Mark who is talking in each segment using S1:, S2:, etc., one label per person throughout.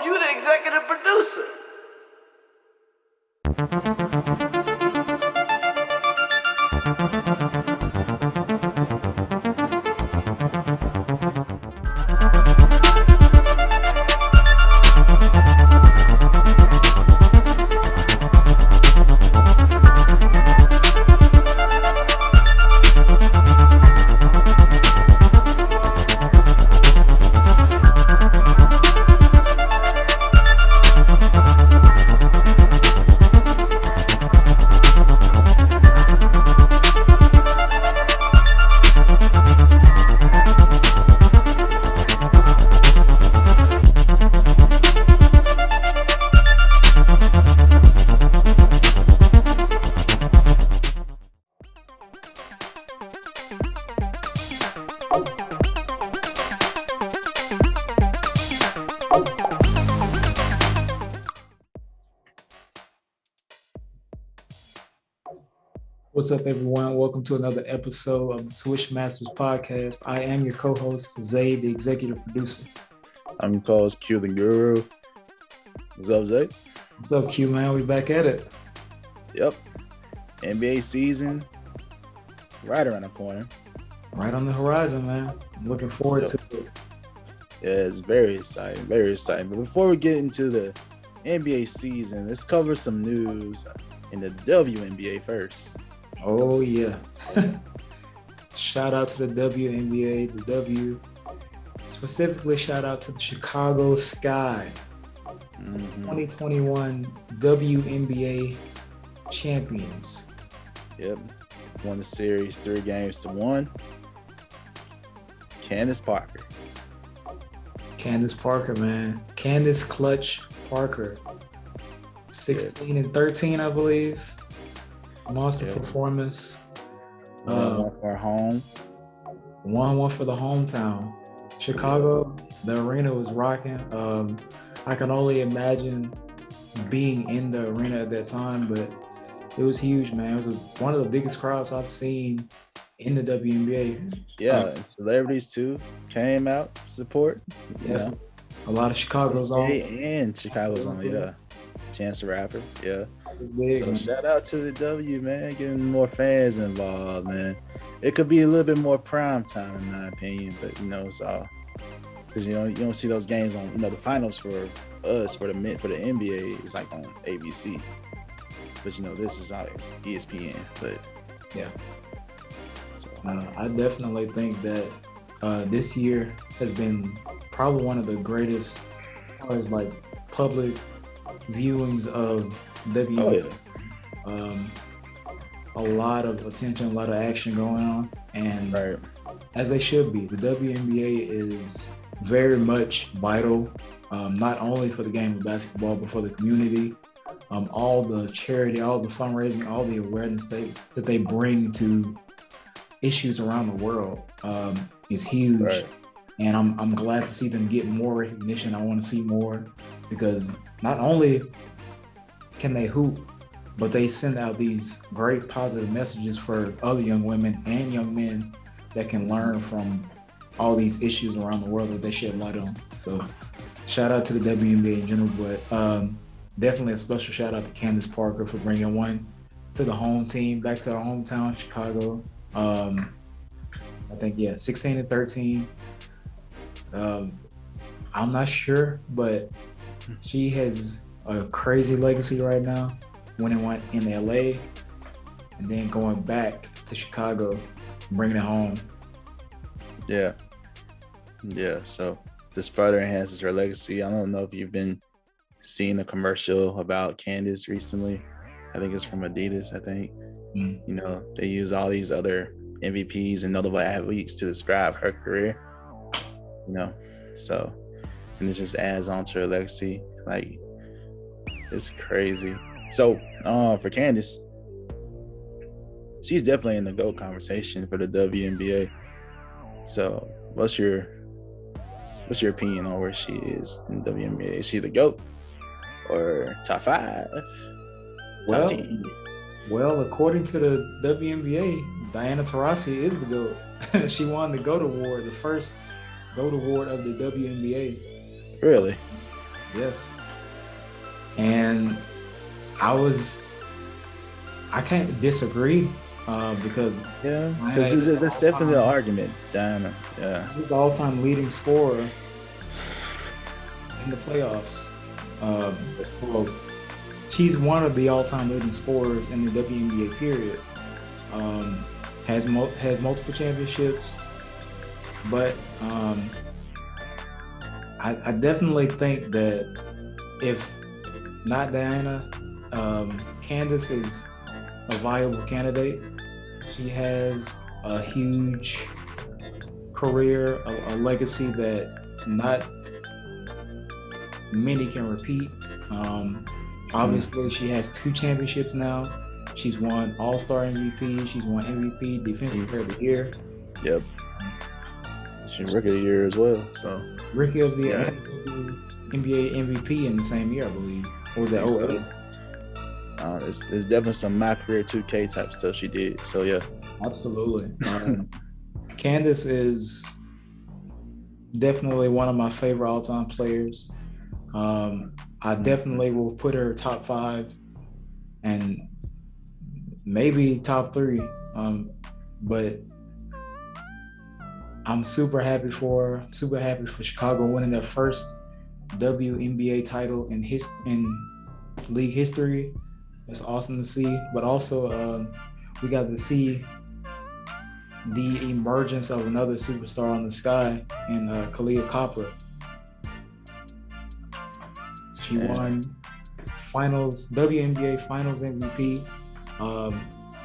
S1: you the executive producer.
S2: What's up, everyone? Welcome to another episode of the Switch Masters podcast. I am your co-host, Zaire, the executive producer.
S3: I'm your co-host, Q, the guru. What's up, Zay?
S2: What's up, Q, man? We back at it.
S3: Yep. NBA season right around the corner.
S2: Right on the horizon, man. I'm looking forward to it.
S3: Yeah, it's very exciting, very exciting. But before we get into the NBA season, let's cover some news in the WNBA first.
S2: Oh, yeah. Shout out to the WNBA, the W. Specifically, shout out to the Chicago Sky. 2021 WNBA champions.
S3: Yep. Won the series 3-1. Candace Parker.
S2: Candace Parker, man. Candace Clutch Parker. 16 and 13, I believe. Monster performance.
S3: 1-1 for home.
S2: 1-1 for the hometown. Chicago, the arena was rocking. I can only imagine being in the arena at that time, but it was huge, man. It was one of the biggest crowds I've seen in the WNBA.
S3: Yeah, and celebrities too came out to support.
S2: Yeah, a lot of Chicago's on.
S3: And Chicago's on, yeah. Chance the Rapper, yeah.
S2: Big,
S3: so
S2: man.
S3: Shout out to the W, man, getting more fans involved, man. It could be a little bit more prime time, in my opinion, but it's all because you don't see those games on the finals for us for the NBA is like on ABC, but this is on ESPN. But
S2: yeah,
S3: so,
S2: I definitely think that this year has been probably one of the greatest as far as like public viewings of WNBA. A lot of attention, a lot of action going on, and
S3: right.
S2: As they should be. The WNBA is very much vital, not only for the game of basketball, but for the community. All the charity, all the fundraising, all the awareness that they bring to issues around the world is huge.
S3: Right.
S2: And I'm glad to see them get more recognition. I want to see more because not only can they hoop, but they send out these great positive messages for other young women and young men that can learn from all these issues around the world that they shed light on. So shout out to the WNBA in general, but definitely a special shout out to Candace Parker for bringing one to the home team, back to our hometown, Chicago. I think, 16 and 13. I'm not sure, but she has a crazy legacy right now, winning one in LA and then going back to Chicago, bringing it home.
S3: Yeah. So this further enhances her legacy. I don't know if you've been seeing a commercial about Candace recently. I think it's from Adidas. I think they use all these other MVPs and notable athletes to describe her career. So and it just adds on to her legacy. Like, it's crazy. So for Candace, she's definitely in the GOAT conversation for the WNBA. So what's your opinion on where she is in the WNBA? Is she the GOAT or top 5? Top 10?
S2: Well, according to the WNBA, Diana Taurasi is the GOAT. She won the GOAT award, the first GOAT award of the WNBA.
S3: Really?
S2: Yes. And I can't disagree because
S3: Yeah, because that's definitely an argument, Diana. Yeah.
S2: He's the all-time leading scorer in the playoffs. Well, she's one of the all-time leading scorers in the WNBA period. Has multiple championships, but I definitely think that if not Diana, Candace is a viable candidate. She has a huge career, a legacy that not many can repeat. Obviously, she has 2 championships now. She's won All-Star MVP. She's won MVP, Defensive Player of the Year.
S3: Yep. She's Rookie of the Year as well. So
S2: Rookie of the Year, NBA MVP in the same year, I believe. What was that?
S3: There's definitely some My Career 2K type stuff she did. So yeah,
S2: absolutely. Candace is definitely one of my favorite all-time players. I definitely will put her top 5 and maybe top 3. But I'm super happy for her. Super happy for Chicago winning their first WNBA title in league history. It's awesome to see. But also, we got to see the emergence of another superstar on the sky in Kalia Copper. She won WNBA Finals MVP.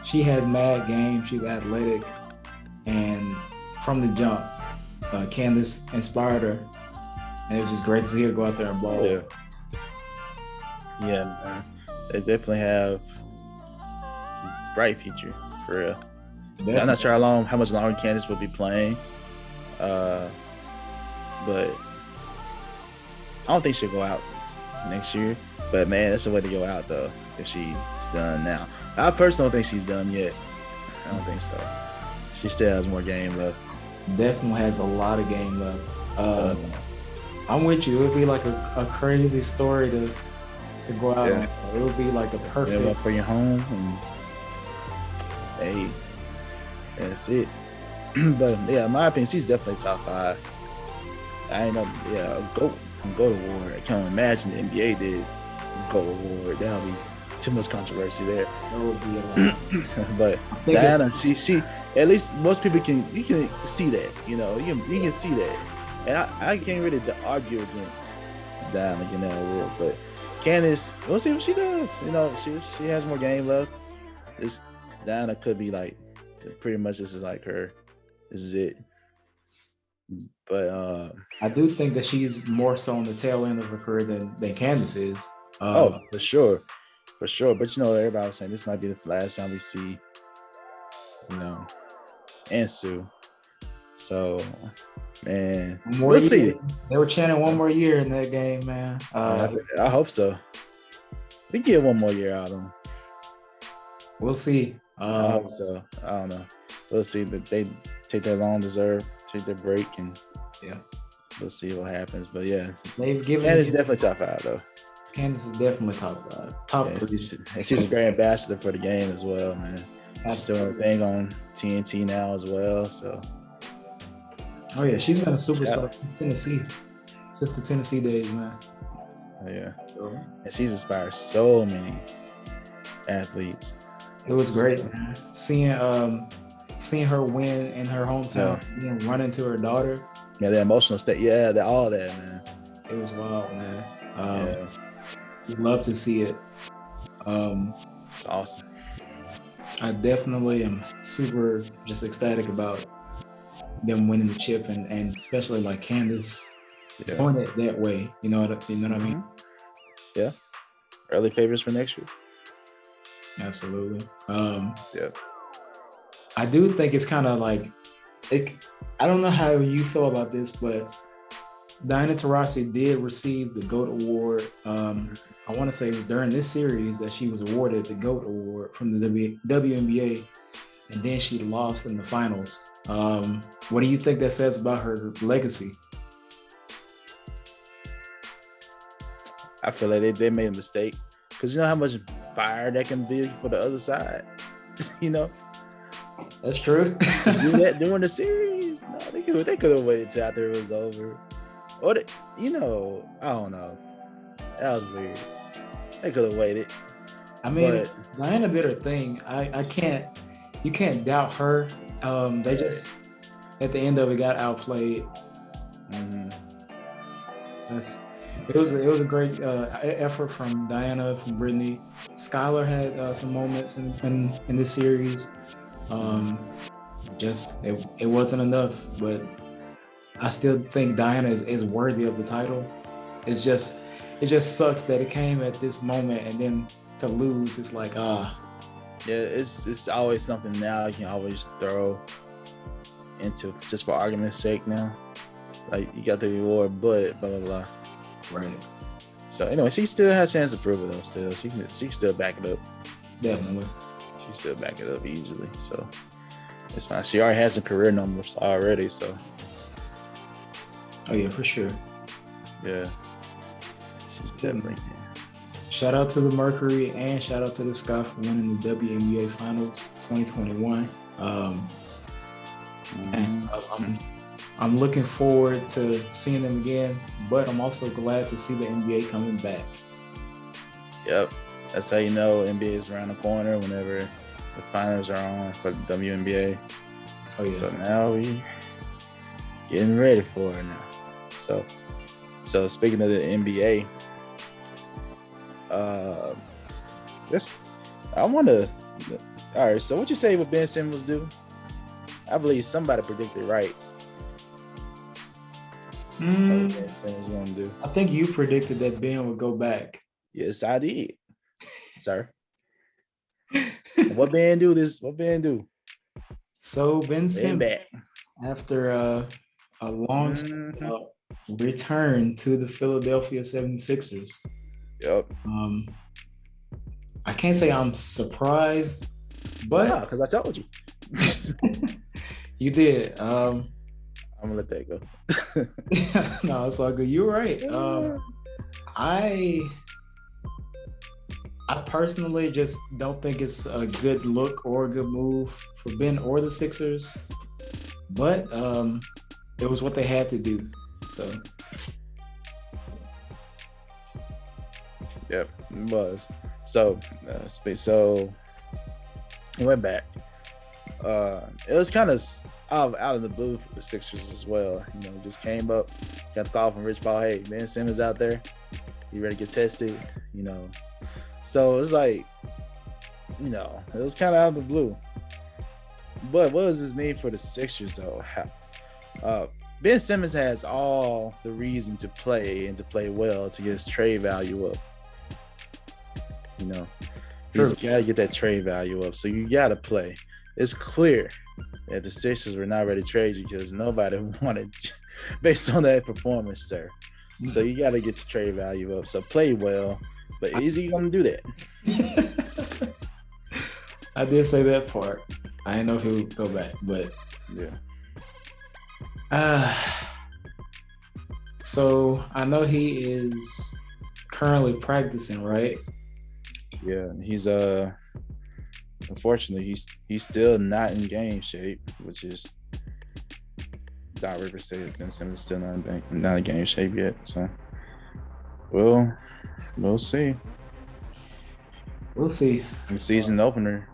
S2: She has mad game. She's athletic, and from the jump, Candace inspired her, and it was just great to see her go out there and ball.
S3: Yeah, man. They definitely have bright future for real. Definitely. I'm not sure how much longer Candace will be playing, but I don't think she'll go out next year. But man, that's the way to go out though if she's done now. I personally don't think she's done yet. I don't think so. She still has more game left.
S2: Definitely has a lot of game left. I'm with you. It would be like a crazy story to go out on. It would be like a perfect
S3: for your home. And, hey, that's it. But yeah, in my opinion, she's definitely top 5. I ain't know. Yeah, GOAT award. I can't imagine the NBA did GOAT award. That would be too much controversy there.
S2: That would be a lot.
S3: But Diana, she at least most people can see that. You know, you can see that, and I can't really argue against Diana getting that award. But Candace, we'll see what she does. You know, she has more game left. This Diana could be like pretty much this is like her. This is it. But
S2: I do think that she's more so on the tail end of her career than Candace is.
S3: For sure. But you know, everybody was saying this might be the last time we see, you know, and Sue. So, man, we'll see.
S2: They were chanting one more year in that game, man.
S3: I hope so. We get one more year out of them.
S2: We'll see.
S3: I hope so. I don't know. We'll see. But they take that long take their break, and we'll see what happens. But yeah, Candace definitely top 5 though.
S2: Candace is definitely top 5. Top 3.
S3: She's a great ambassador for the game as well, man. She's doing her thing on TNT now as well. So.
S2: Oh yeah, she's been a superstar in Tennessee. Just the Tennessee days, man.
S3: Oh yeah. And she's inspired so many athletes.
S2: It was great, man. Seeing her win in her hometown, run into her daughter.
S3: Yeah, the emotional state. Yeah, all that, man.
S2: It was wild, man. We'd love to see it.
S3: It's awesome.
S2: I definitely am super just ecstatic about them winning the chip, and especially like Candace doing it that way. You know what I mean?
S3: Yeah. Early favorites for next year.
S2: Absolutely. I do think it's kind of like, I don't know how you feel about this, but Diana Taurasi did receive the GOAT award. I want to say it was during this series that she was awarded the GOAT award from the WNBA, and then she lost in the finals. What do you think that says about her legacy?
S3: I feel like they made a mistake because you know how much fire that can be for the other side. You know,
S2: That's true.
S3: do that during the series. No, they could have waited till after it was over, or I don't know. That was weird. They could have waited.
S2: I mean,
S3: But
S2: Diana did her thing. You can't doubt her. They just at the end of it got outplayed. It was a great effort from Diana, from Brittany. Skylar had some moments in this series. It wasn't enough, but I still think Diana is worthy of the title. It just sucks that it came at this moment, and then to lose, it's like
S3: Yeah, it's always something now you can always throw into just for argument's sake now. Like you got the reward, but blah blah blah.
S2: Right.
S3: So anyway, she still has a chance to prove it though. Still, she can still back it up.
S2: Definitely.
S3: She still back it up easily. So it's fine. She already has some career numbers already. So.
S2: Oh yeah, for sure.
S3: Yeah. She's definitely.
S2: Shout out to the Mercury and shout out to the Sky for winning the WNBA Finals 2021. And I'm looking forward to seeing them again, but I'm also glad to see the NBA coming back.
S3: Yep. That's how you know NBA is around the corner whenever the finals are on for the WNBA.
S2: Oh yeah.
S3: So now we getting ready for it now. So speaking of the NBA, all right, so what you say what Ben Simmons do? I believe somebody predicted right. What Ben Simmons gonna do.
S2: I think you predicted that Ben would go back.
S3: Yes, I did, sir. What Ben do?
S2: So Ben Simmons,
S3: back.
S2: after a long return to the Philadelphia 76ers.
S3: Yep.
S2: I can't say I'm surprised, but
S3: because I told you.
S2: You did.
S3: I'm gonna let that go.
S2: No, it's all good. You're right. I personally just don't think it's a good look or a good move for Ben or the Sixers, but it was what they had to do. So.
S3: Yep, it was. So he went back. It was kind of out of the blue for the Sixers as well. You know, just came up, got a call from Rich Paul. Hey, Ben Simmons out there. You ready to get tested? You know, so it's like, you know, it was kind of out of the blue. But what does this mean for the Sixers though? Ben Simmons has all the reason to play and to play well to get his trade value up. You know, he's got to get that trade value up. So you got to play. It's clear that the Sixers were not ready to trade you because nobody wanted, based on that performance, sir. So you got to get the trade value up. So play well. But is he going to do that?
S2: I did say that part. I didn't know if he would go back, but
S3: yeah.
S2: So I know he is currently practicing, right?
S3: Yeah, he's unfortunately he's still not in game shape, which is Doc Rivers said Ben Simmons still not in game shape yet. So we'll see.
S2: We'll see.
S3: The season opener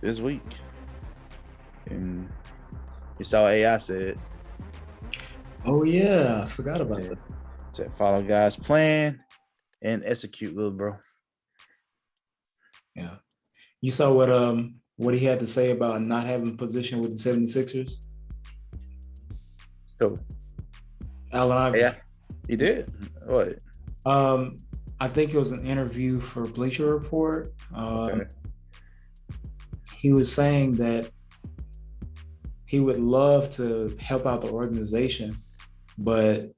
S3: this week. And you saw AI said.
S2: Oh yeah, I forgot about that.
S3: Said follow God's plan and execute, little bro.
S2: Yeah. You saw what he had to say about not having position with the 76ers?
S3: Oh.
S2: Allen Iverson.
S3: Yeah, he did. What?
S2: I think it was an interview for Bleacher Report.
S3: Okay.
S2: He was saying that he would love to help out the organization, but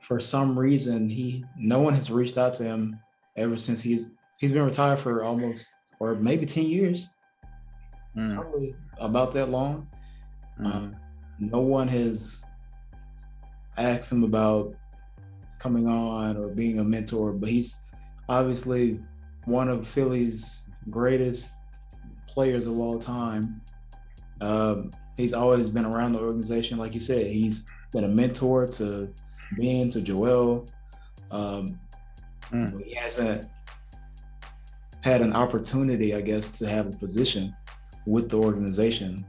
S2: for some reason no one has reached out to him ever since he's been retired for almost, or maybe 10 years, probably about that long. No one has asked him about coming on or being a mentor, but he's obviously one of Philly's greatest players of all time. He's always been around the organization, like you said. He's been a mentor to Ben, to Joel. He hasn't had an opportunity, I guess, to have a position with the organization,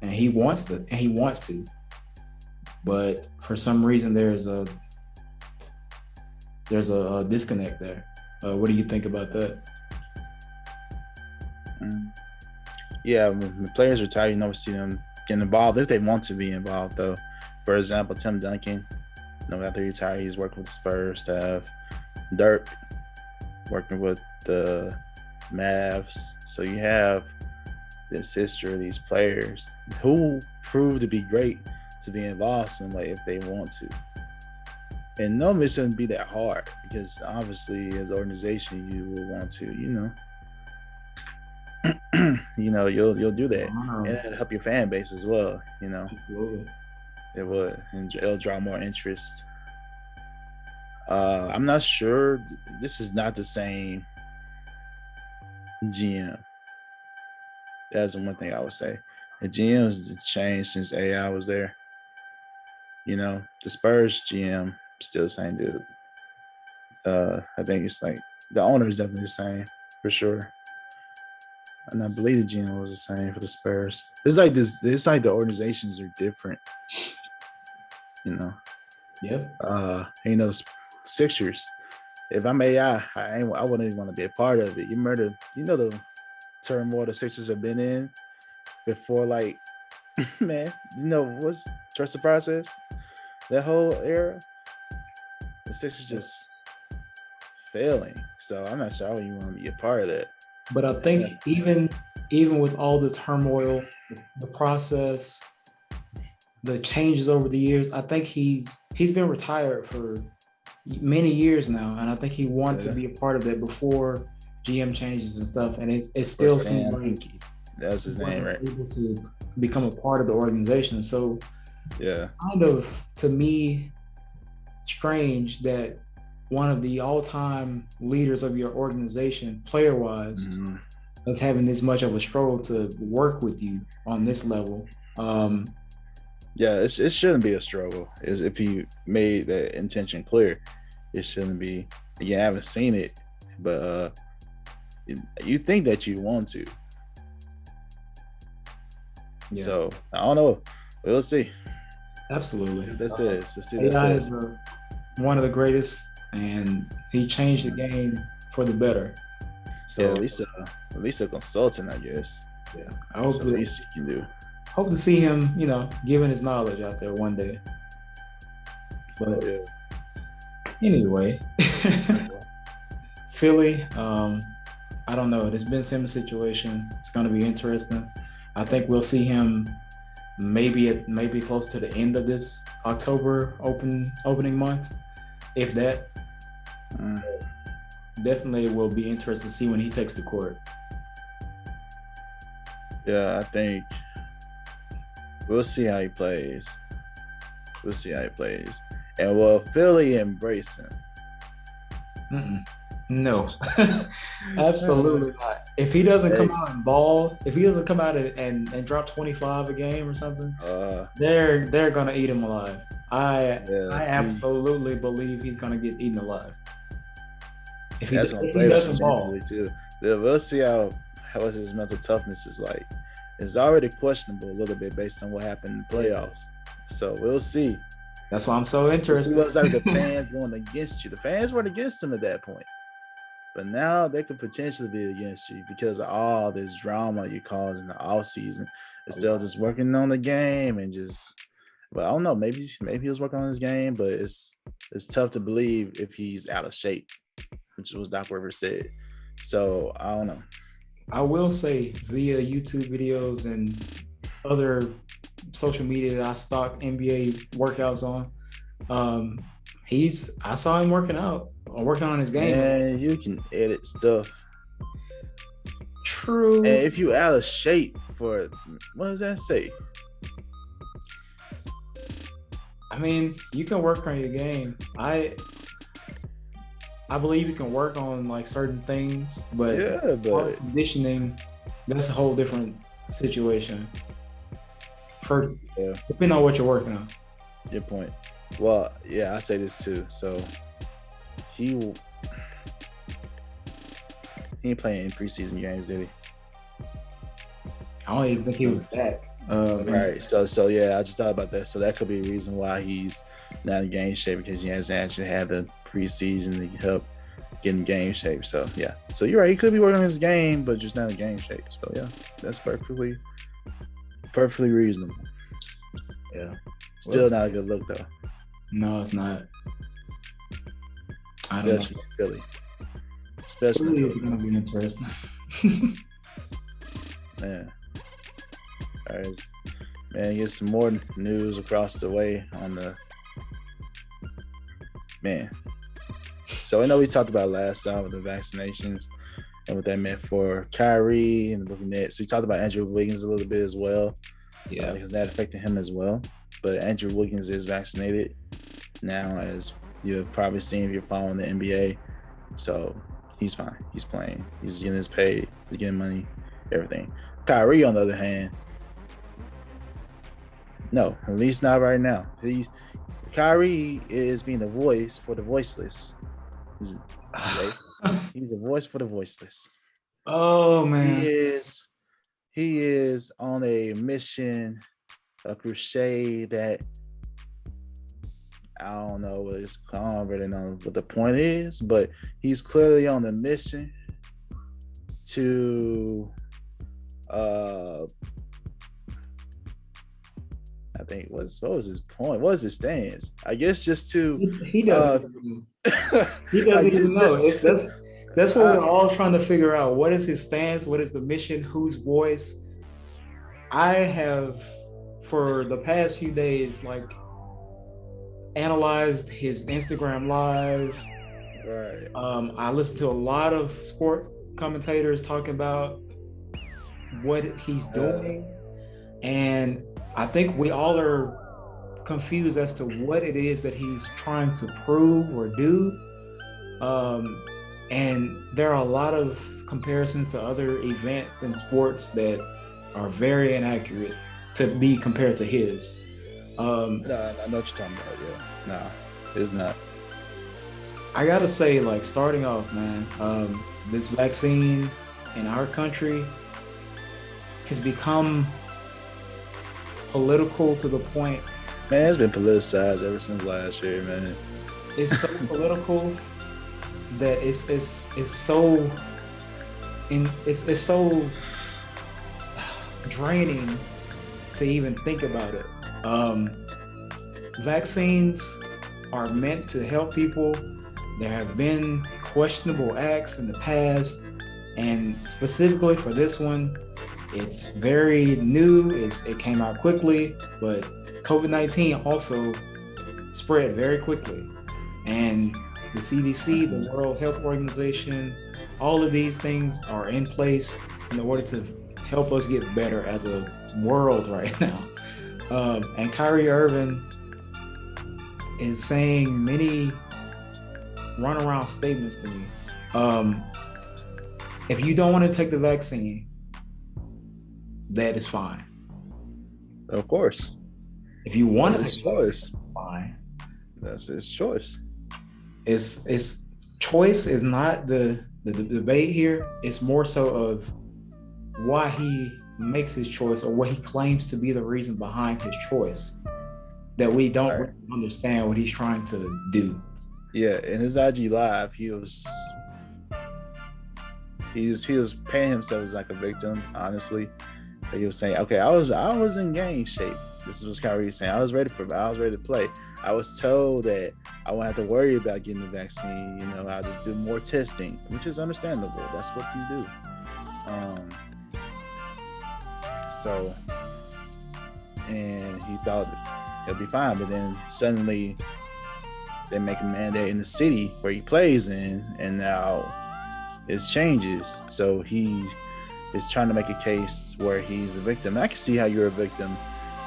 S2: and he wants to. But for some reason, there's a disconnect there. What do you think about that?
S3: Yeah, when the players retire, you never see them getting involved if they want to be involved, though. For example, Tim Duncan, after he retired, he's working with the Spurs staff. Dirk, working with the Mavs. So you have this history of these players who prove to be great to be involved someway if they want to. And normally it shouldn't be that hard because obviously as an organization you will want to, you'll do that. And it'll help your fan base as well,
S2: Absolutely.
S3: It would. And it'll draw more interest. I'm not sure. This is not the same GM. That's the one thing I would say. The GM has changed since AI was there. The Spurs GM still the same dude. I think it's like the owner is definitely the same for sure. And I believe the GM was the same for the Spurs. It's like this. It's like the organizations are different.
S2: Yep.
S3: The Sixers. If I'm AI, I wouldn't even want to be a part of it. The turmoil the Sixers have been in before, like, man, what's trust the process? That whole era, the Sixers just failing. So I'm not sure I would even want to be a part of that.
S2: But I think even with all the turmoil, the process, the changes over the years, I think he's been retired for many years now, and I think he wanted to be a part of that before GM changes and stuff. And it still seems like
S3: that's his name, right?
S2: Able to become a part of the organization. So kind of to me strange that one of the all-time leaders of your organization, player-wise, is having this much of a struggle to work with you on this level.
S3: It shouldn't be a struggle. Is if he made that intention clear, it shouldn't be. Again, I haven't seen it, but you think that you want to. Yeah. So I don't know. We'll see.
S2: Absolutely.
S3: That's it. We'll see.
S2: AI is one of the greatest, and he changed the game for the better. So
S3: at least a consultant, I guess.
S2: Yeah, I hope
S3: that's the least you can do.
S2: Hope to see him, giving his knowledge out there one day. But anyway, Philly, I don't know. This Ben Simmons situation, it's going to be interesting. I think we'll see him maybe close to the end of this October opening month, if that. Definitely will be interested to see when he takes the court.
S3: Yeah, I think we'll see how he plays. And will Philly embrace him?
S2: No, absolutely not. If he doesn't come out and ball, if he doesn't come out and drop 25 a game or something, they're gonna eat him alive. I absolutely believe he's gonna get eaten alive. If he doesn't ball,
S3: too. We'll see how his mental toughness is like. It's already questionable a little bit based on what happened in the playoffs. So we'll see.
S2: That's why I'm so interested.
S3: It was like the fans going against you. The fans weren't against him at that point. But now they could potentially be against you because of all this drama you caused in the offseason. Instead of just working on the game and I don't know, maybe he was working on his game, but it's tough to believe if he's out of shape, which was Doc Rivers said. So I don't know.
S2: I will say via YouTube videos and other social media that I stalk NBA workouts on, I saw him working on his game.
S3: Man, you can edit stuff.
S2: True.
S3: And if you out of shape for what does that say?
S2: I mean, you can work on your game. I believe you can work on like certain things, but
S3: Yeah, but
S2: conditioning, that's a whole different situation. For
S3: yeah,
S2: depending on what you're working on.
S3: good point. Well, yeah, I say this too. So he ain't playing in preseason games, did he?
S2: I don't even think he was back.
S3: Right. So yeah, I just thought about that. So that could be a reason why he's not in game shape, because he hasn't actually had the preseason to help get in game shape. So yeah. So you're right. He could be working on his game, but just not in game shape. So yeah, that's perfectly reasonable. Yeah. Still not a good look though.
S2: No, it's not.
S3: Especially in Philly. Especially
S2: Philly is gonna be interesting.
S3: Man. All right, man, get some more news across the way on the man. So I know we talked about last time with the vaccinations and what that meant for Kyrie and looking at. So we talked about Andrew Wiggins a little bit as well.
S2: Yeah,
S3: because that affected him as well. But Andrew Wiggins is vaccinated now, as you've probably seen if you're following the NBA. So he's fine. He's playing. He's getting his pay. He's getting money, everything. Kyrie, on the other hand, no, at least not right now. Kyrie is being a voice for the voiceless. He's a voice for the voiceless.
S2: Oh man,
S3: he is on a mission, a crusade that I don't know what it's called, really know what the point is, but he's clearly on a mission to I think what was his point? What was his stance? I guess just to
S2: he doesn't he doesn't even know. That's what we're all trying to figure out. What is his stance? What is the mission? Whose voice? I have for the past few days like analyzed his Instagram live.
S3: Right.
S2: I listened to a lot of sports commentators talking about what he's doing, and I think we all are confused as to what it is that he's trying to prove or do. And there are a lot of comparisons to other events in sports that are very inaccurate to be compared to his.
S3: No, I know what you're talking about. Yeah, no, it's not.
S2: I gotta say, like, starting off, man, this vaccine in our country has become political to the point.
S3: Man, it's been politicized ever since last year, man.
S2: It's so political that it's so draining to even think about it. Vaccines are meant to help people. There have been questionable acts in the past, and specifically for this one, it's very new. It came out quickly, but COVID-19 also spread very quickly. And the CDC, the World Health Organization, all of these things are in place in order to help us get better as a world right now. And Kyrie Irving is saying many runaround statements to me. If you don't want to take the vaccine, that is fine.
S3: Of course.
S2: If you want to
S3: take
S2: the vaccine, that's fine.
S3: That's his choice.
S2: It's choice is not the debate here. It's more so of why he makes his choice, or what he claims to be the reason behind his choice, that we don't really understand what he's trying to do.
S3: Yeah, in his IG live, he was painting himself as like a victim, honestly. He was saying, okay, I was in game shape. This is what Kyrie was saying. I was ready to play. I was told that I won't have to worry about getting the vaccine. You know, I'll just do more testing, which is understandable. That's what you do. So, and he thought he'll be fine, but then suddenly they make a mandate in the city where he plays in, and now it changes. So he is trying to make a case where he's a victim. And I can see how you're a victim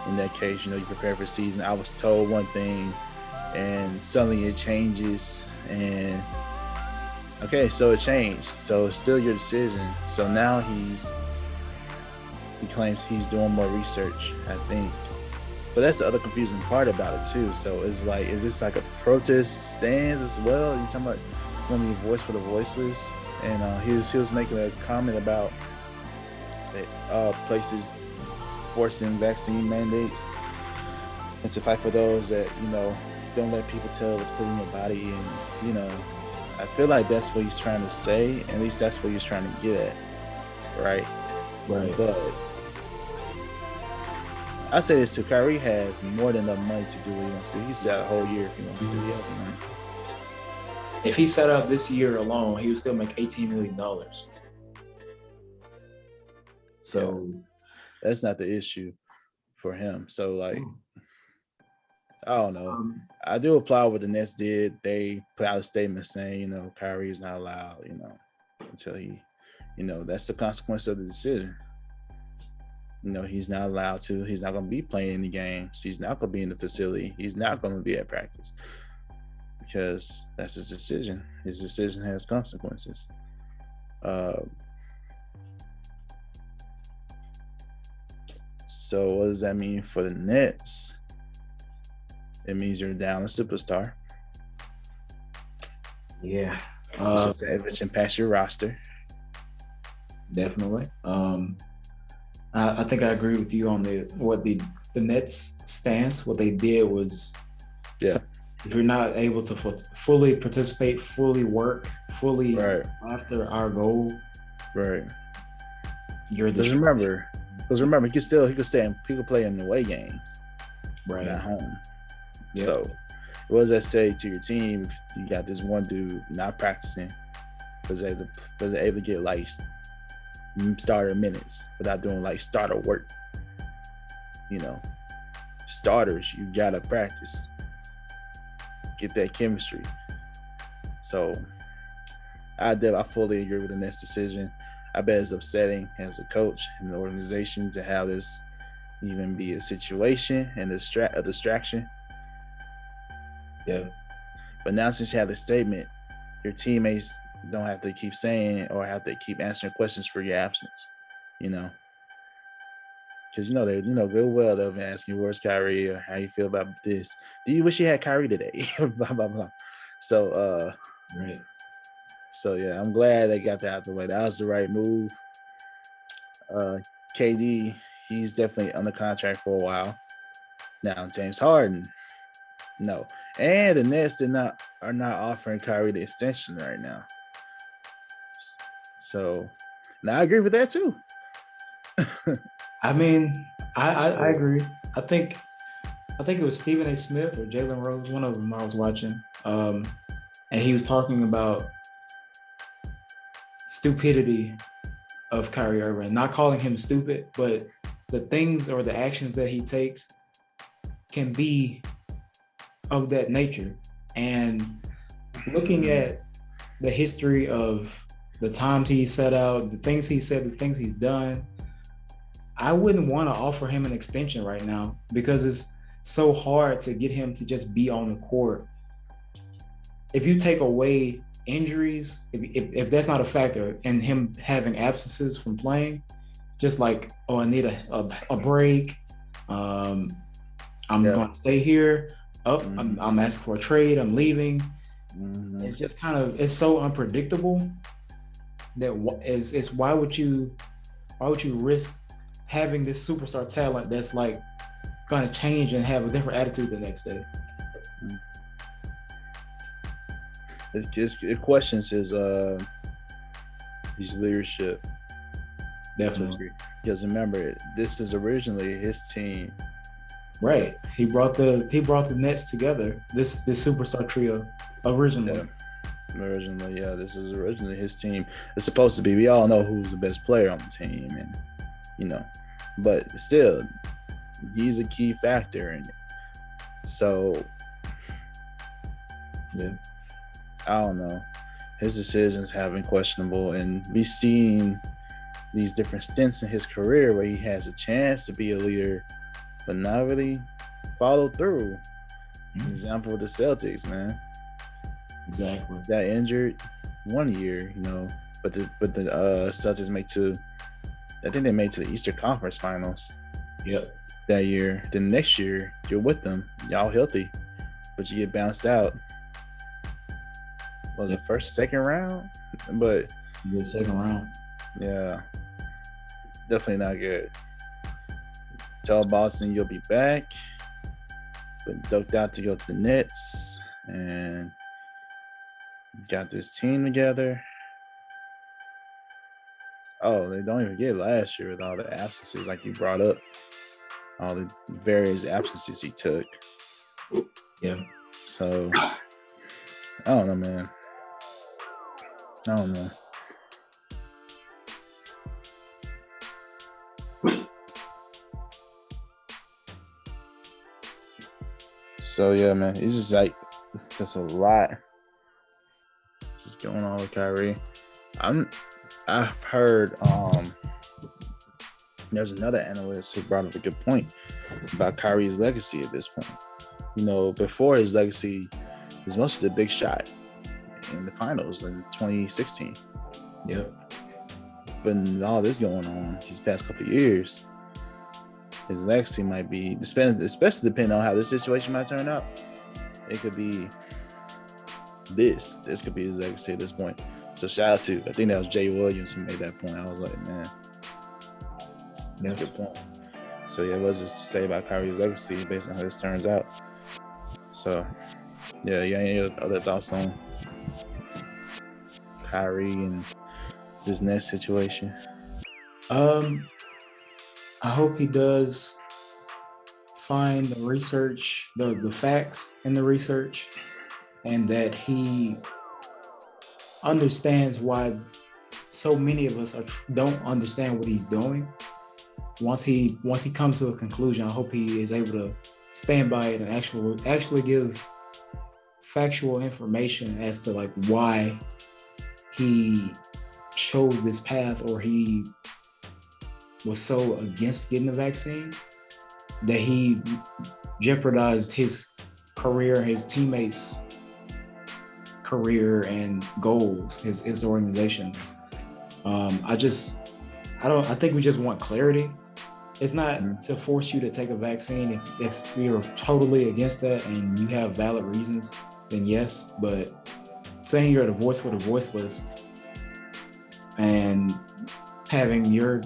S3: in that case. You know, you prepare for the season. I was told one thing, and suddenly it changes, and Okay, so it changed. So it's still your decision. So now he claims he's doing more research, I think. But that's the other confusing part about it too. So it's like, is this like a protest stance as well? You talking about going to be a voice for the voiceless? And he was making a comment about places forcing vaccine mandates and to fight for those that, you know, don't let people tell what's put in your body. And, you know, I feel like that's what he's trying to say. At least that's what he's trying to get at. Right?
S2: Right.
S3: But I say this too, Kyrie has more than enough money to do what he wants to do. He's out a whole year if he wants to. He has money.
S2: If he set out this year alone, he would still make $18 million. So
S3: yes. That's not the issue for him. So like, I don't know. I do applaud what the Nets did. They put out a statement saying, you know, Kyrie is not allowed, you know, until he, you know, that's the consequence of the decision. You know, he's not allowed to. He's not going to be playing the games. He's not going to be in the facility. He's not going to be at practice because that's his decision. His decision has consequences. So what does that mean for the Nets? It means you're down a superstar.
S2: Yeah.
S3: Which impacts your roster.
S2: Definitely. I think I agree with you on the Nets stance. What they did was, if you're not able to fully participate, fully work, fully after our goal, right? You're the
S3: because remember, he could play in the away games, right, at home. Yep. So, what does that say to your team if you got this one dude not practicing, was able to get like starter minutes without doing like starter work? You know, starters, you gotta practice, get that chemistry. So, I fully agree with the Nets decision. I bet it's upsetting as a coach and the organization to have this even be a situation and a distraction.
S2: Yeah.
S3: But now since you have a statement, your teammates don't have to keep saying or have to keep answering questions for your absence, you know. Because they real well they'll be asking where's Kyrie or how you feel about this. Do you wish you had Kyrie today? Blah blah blah. So
S2: right.
S3: So yeah, I'm glad they got that out the way. That was the right move. KD, he's definitely under contract for a while. Now James Harden, no. And the Nets are not offering Kyrie the extension right now. So now I agree with that too.
S2: I mean, I agree. I think it was Stephen A. Smith or Jalen Rose, one of them I was watching. And he was talking about stupidity of Kyrie Irving, not calling him stupid, but the things or the actions that he takes can be of that nature. And looking at the history of the times he set out, the things he said, the things he's done, I wouldn't want to offer him an extension right now because it's so hard to get him to just be on the court. If you take away injuries, if that's not a factor, and him having absences from playing, just like, oh, I need a break, I'm going to stay here, I'm asking for a trade, I'm leaving. It's just it's so unpredictable that it's why would you risk having this superstar talent that's like going to change and have a different attitude the next day?
S3: It questions his leadership.
S2: Definitely.
S3: Because remember, this is originally his team.
S2: Right. He brought the Nets together. This superstar trio originally.
S3: Yeah. This is originally his team. It's supposed to be. We all know who's the best player on the team, and but still, he's a key factor in it. So,
S2: yeah.
S3: I don't know. His decisions have been questionable, and we've seen these different stints in his career where he has a chance to be a leader, but not really follow through. Example with the Celtics, man.
S2: Exactly.
S3: Got injured, one year, but the Celtics I think they made to the Eastern Conference Finals.
S2: Yep.
S3: That year. Then next year, you're with them, y'all healthy, but you get bounced out. Was it second round? But
S2: good second round.
S3: Yeah, definitely not good. Tell Boston you'll be back. Been ducked out to go to the Nets, and got this team together. Oh, they don't even get last year with all the absences, like you brought up, all the various absences he took.
S2: Yeah.
S3: So, I don't know, man. I don't know. So yeah, man, it's just like just a lot just going on with Kyrie. I've heard there's another analyst who brought up a good point about Kyrie's legacy at this point. Before his legacy is mostly the big shot in the finals in 2016.
S2: Yep.
S3: But all this going on these past couple of years, his legacy might be, especially depending on how this situation might turn out. It could be this. This could be his legacy at this point. So shout out to, I think that was Jay Williams who made that point. I was like, man, that's a good point. So yeah, what's this to say about Kyrie's legacy based on how this turns out? So yeah, any other thoughts on Kyrie and this next situation?
S2: I hope he does find the research, the facts in the research, and that he understands why so many of us don't understand what he's doing. Once he comes to a conclusion, I hope he is able to stand by it and actually give factual information as to like why he chose this path, or he was so against getting the vaccine that he jeopardized his career, his teammates' career and goals, his organization. I think we just want clarity. It's not to force you to take a vaccine. If you're totally against that and you have valid reasons, then yes. But saying you're the voice for the voiceless and having your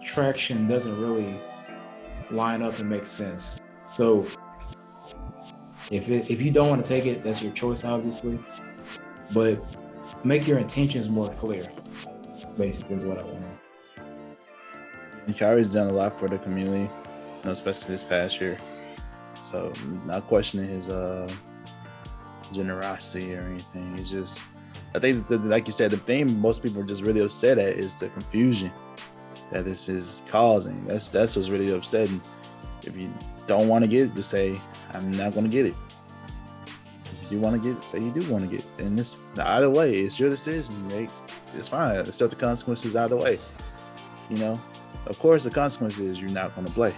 S2: traction doesn't really line up and make sense. So if you don't want to take it, that's your choice, obviously. But make your intentions more clear, basically, is what I want.
S3: And Kyrie's done a lot for the community, especially this past year. So not questioning his generosity or anything. It's just, I think, like you said, the thing most people are just really upset at is the confusion that this is causing. That's what's really upsetting. If you don't want to get it, just say, I'm not going to get it. If you want to get it, say you do want to get it. And it's either way, it's your decision, right? It's fine. Accept the consequences either way. Of course, the consequence is you're not going to play.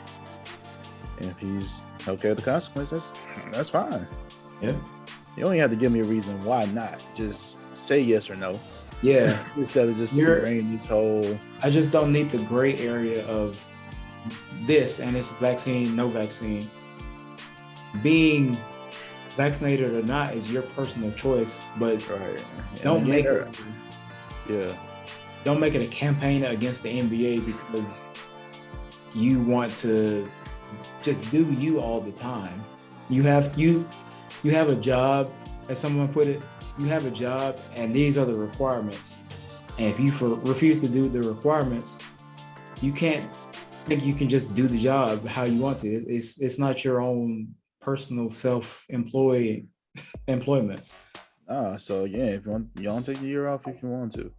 S3: And if he's okay with the consequences, that's fine.
S2: Yeah.
S3: You don't even have to give me a reason why not. Just say yes or no.
S2: Yeah.
S3: Instead of just bringing this whole...
S2: I just don't need the gray area of this and it's vaccine, no vaccine. Being vaccinated or not is your personal choice, but don't make it...
S3: Yeah.
S2: Don't make it a campaign against the NBA because you want to just do you all the time. You have a job, as someone put it. You have a job, and these are the requirements. And if you refuse to do the requirements, you can't think you can just do the job how you want to. It's not your own personal self-employment.
S3: So yeah, if you want to take the year off if you want to.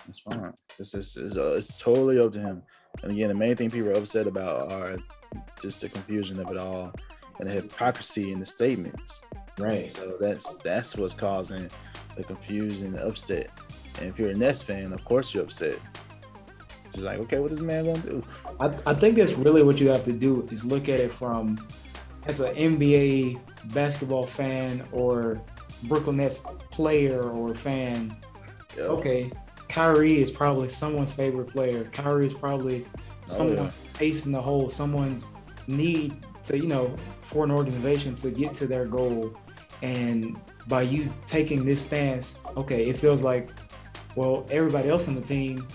S3: It's fine. It's totally up to him. And again, the main thing people are upset about are just the confusion of it all and the hypocrisy in the statements.
S2: Right.
S3: So that's what's causing the confusion, the upset. And if you're a Nets fan, of course you're upset. It's just like, okay, what is this man gonna do?
S2: I think that's really what you have to do is look at it from as an NBA basketball fan or Brooklyn Nets player or fan. okay, Kyrie is probably someone's favorite player. Kyrie is probably someone ace in the hole, someone's need to, for an organization to get to their goal. And by you taking this stance, okay, it feels like, well, everybody else on the team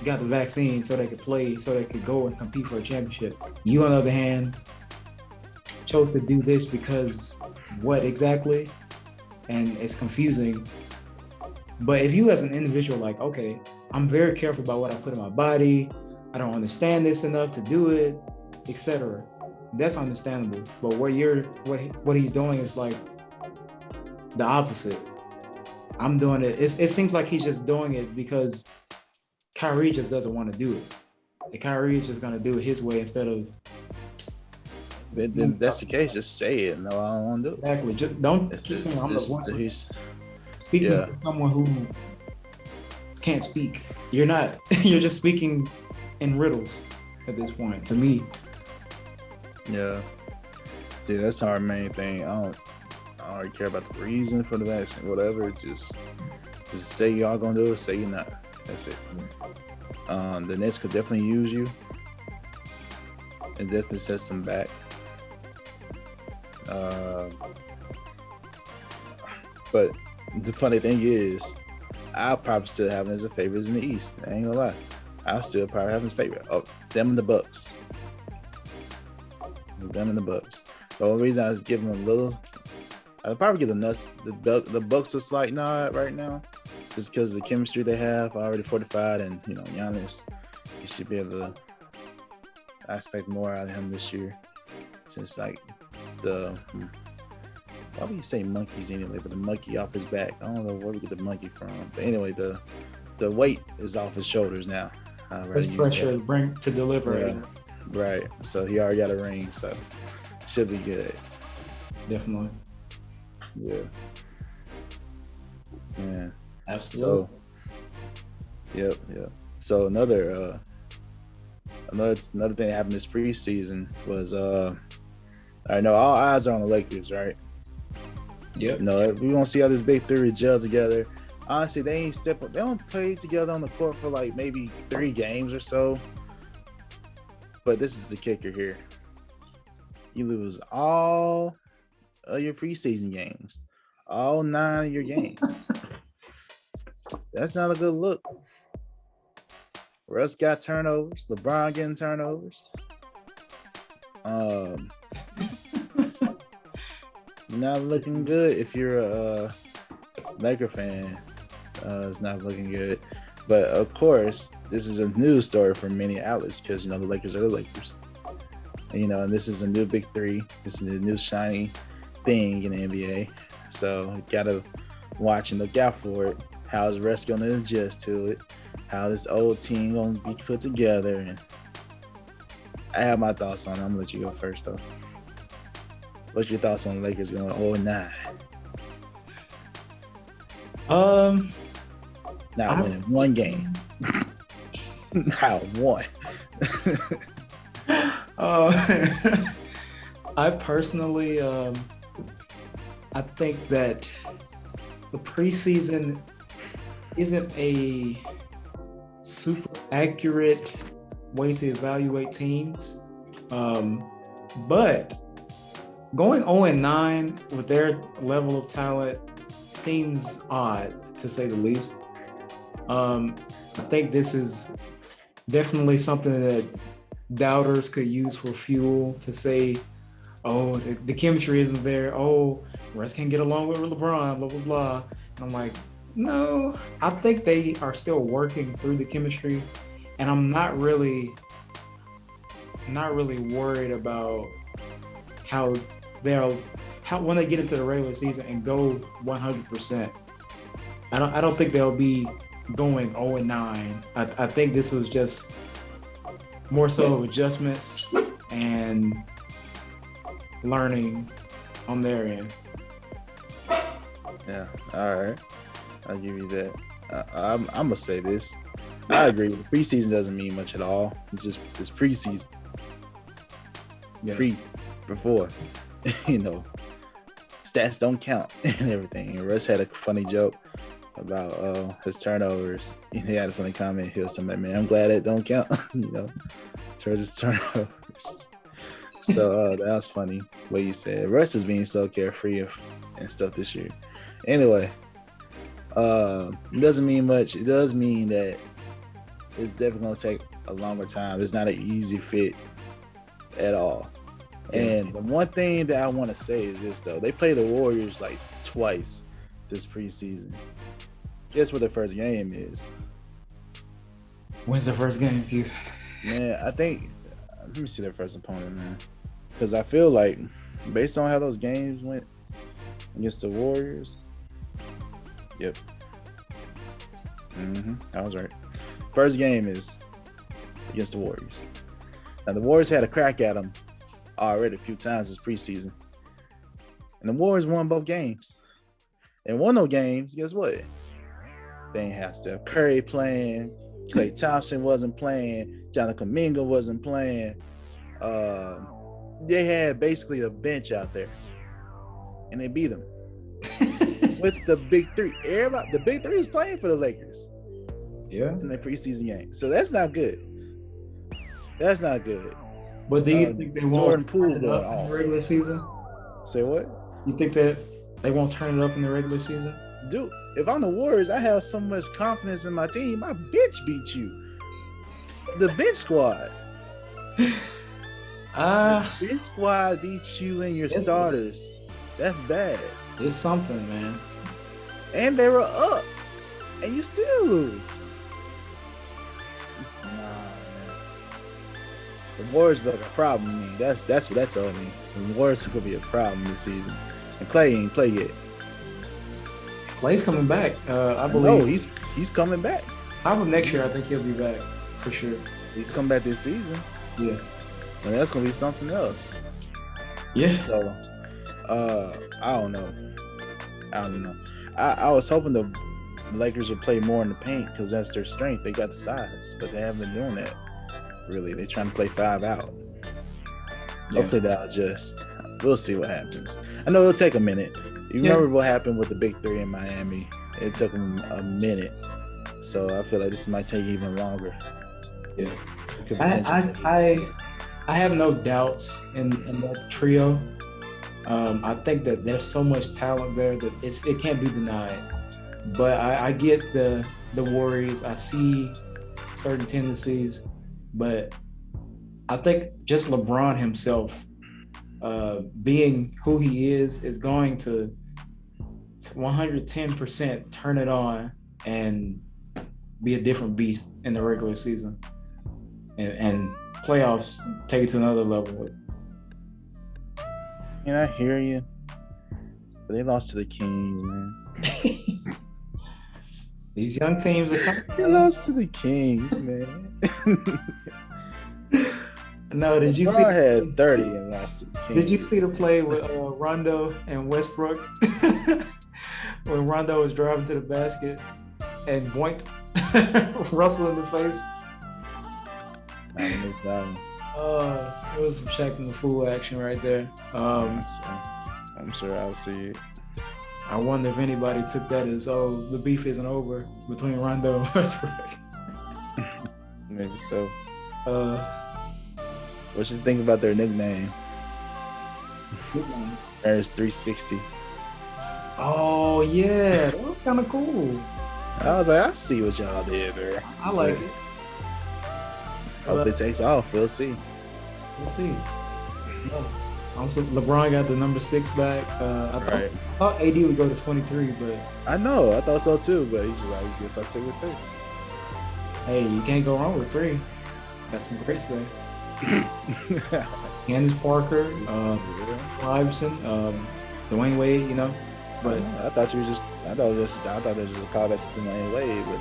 S2: got the vaccine so they could play, so they could go and compete for a championship. You, on the other hand, chose to do this because what exactly? And it's confusing. But if you as an individual, like, okay, I'm very careful about what I put in my body, I don't understand this enough to do it, etc. That's understandable. But what he's doing is like the opposite. I'm doing it. It seems like he's just doing it because Kyrie just doesn't want to do it. And Kyrie is just gonna do it his way instead of.
S3: If that's the case, just say it. No, I don't want to do it.
S2: Exactly. Just don't. Just say I'm the one. Speaking to someone who can't speak. You're not. You're just speaking in riddles at this point. To me.
S3: Yeah. See, that's our main thing. I don't really care about the reason for the vaccine, whatever. Just say y'all gonna do it. Say you're not. That's it. The Nets could definitely use you. It definitely sets them back. But the funny thing is, I'll probably still have them as a favorite in the East. I ain't gonna lie. I'll still probably have them as favorite. Oh, them and the Bucks. Them and the Bucks. The only reason I was giving them a little, I'd probably give the Bucks a slight nod right now, just because of the chemistry they have already fortified, and Giannis, he should be able to. I expect more out of him this year, since like why would you say monkeys anyway? But the monkey off his back. I don't know where we get the monkey from, but anyway, the weight is off his shoulders now.
S2: Less pressure to bring to deliver.
S3: Yeah. Right. So he already got a ring, so should be good.
S2: Definitely.
S3: Yeah. Man.
S2: Absolutely.
S3: So, yep. So another thing that happened this preseason was I know all eyes are on the Lakers, right?
S2: Yep.
S3: No, we won't see how this big three gel together. Honestly, they don't play together on the court for like maybe 3 games or so. But this is the kicker here. You lose all of your preseason games. All 9 of your games. That's not a good look. Russ got turnovers. LeBron getting turnovers. Not looking good if you're a Laker fan. It's not looking good. But of course, this is a news story for many outlets because the Lakers are the Lakers. And this is a new big three. This is a new shiny thing in the NBA. So you gotta watch and look out for it. How is Russ gonna adjust to it? How this old team gonna be put together? And I have my thoughts on it. I'm gonna let you go first though. What's your thoughts on the Lakers going 0-9? Now winning 1 game. How 1?
S2: I personally, I think that the preseason isn't a super accurate way to evaluate teams, but going 0-9 with their level of talent seems odd, to say the least. I think this is definitely something that doubters could use for fuel to say, oh, the chemistry isn't there. Oh, Russ can't get along with LeBron, blah, blah, blah. And I'm like, no, I think they are still working through the chemistry. And I'm not really worried about how when they get into the regular season and go 100%. I don't think they'll be going 0-9. I think this was just more so adjustments and learning on their end.
S3: Yeah, all right. I'll give you that. I'm gonna say this. I agree. The preseason doesn't mean much at all. It's preseason. Yeah. Before, stats don't count and everything. And Russ had a funny joke. about his turnovers. He had a funny comment. He was talking about, man, I'm glad it don't count, towards his turnovers. So that was funny what you said. Russ is being so carefree and stuff this year. Anyway, it doesn't mean much. It does mean that it's definitely going to take a longer time. It's not an easy fit at all. And the one thing that I want to say is this, though. They play the Warriors like twice this preseason. Guess what the first game is?
S2: When's the first game, Keith?
S3: Man, I think – let me see their first opponent, man. Because I feel like based on how those games went against the Warriors – yep. I was right. First game is against the Warriors. Now, the Warriors had a crack at them already a few times this preseason. And the Warriors won both games. And one of those games, guess what? They ain't have Steph Curry playing. Klay Thompson wasn't playing. Jonathan Kuminga wasn't playing. They had basically a bench out there. And they beat them. With the big three. Everybody, the big three is playing for the Lakers.
S2: Yeah.
S3: In the preseason game. So that's not good. That's not good.
S2: But do you think they won't turn it up in the regular season?
S3: Say what?
S2: You think that they won't turn it up in the regular season?
S3: Dude, if I'm the Warriors, I have so much confidence in my team. My bench beat you. The bench squad. The bench squad beat you and your starters. That's bad.
S2: It's something, man.
S3: And they were up. And you still lose. Nah, man. The Warriors look a problem to me. That's what that told me. The Warriors could be a problem this season. And Klay ain't played yet.
S2: Clay's coming back. I believe.
S3: No, he's coming back.
S2: Top of next year, I think he'll be back for sure.
S3: He's coming back this season.
S2: Yeah.
S3: And that's gonna be something else.
S2: Yeah.
S3: So, I don't know. I was hoping the Lakers would play more in the paint because that's their strength. They got the size, but they haven't been doing that. Really, they're trying to play 5 out.
S2: Yeah.
S3: Hopefully that'll adjust. We'll see what happens. I know it'll take a minute. You remember what happened with the big three in Miami? It took them a minute. So I feel like this might take even longer.
S2: Yeah. I have no doubts in that trio. I think that there's so much talent there that it can't be denied. But I get the Warriors. I see certain tendencies, but I think just LeBron himself, being who he is going to 110% turn it on and be a different beast in the regular season. And playoffs take it to another level.
S3: And I hear you. But they lost to the Kings, man.
S2: These young teams are coming.
S3: They lost to the Kings, man.
S2: No, did you see?
S3: I had 30 and lost to the Kings.
S2: Did you see the play with Rondo and Westbrook? When Rondo was driving to the basket and boinked Russell in the face?
S3: I
S2: It was some Shaq and the Fool action right there.
S3: I'm sure I'll see it.
S2: I wonder if anybody took that as, the beef isn't over between Rondo and Westbrook.
S3: Maybe so. What you think about their nickname? There's 360.
S2: Oh yeah, that was kind of cool.
S3: I was like, I see what y'all did there.
S2: I like it.
S3: Hope it takes off. We'll see.
S2: We'll see. Also, LeBron got the number 6 back. I thought AD would go to 23, but
S3: I know. I thought so too, but he's just like, I guess I'll stick with 3.
S2: Hey, you can't go wrong with 3. Got some greats there. Candace Parker, Iverson, Dwayne Wade, But
S3: I thought they were just a callback to Dwayne Wade, but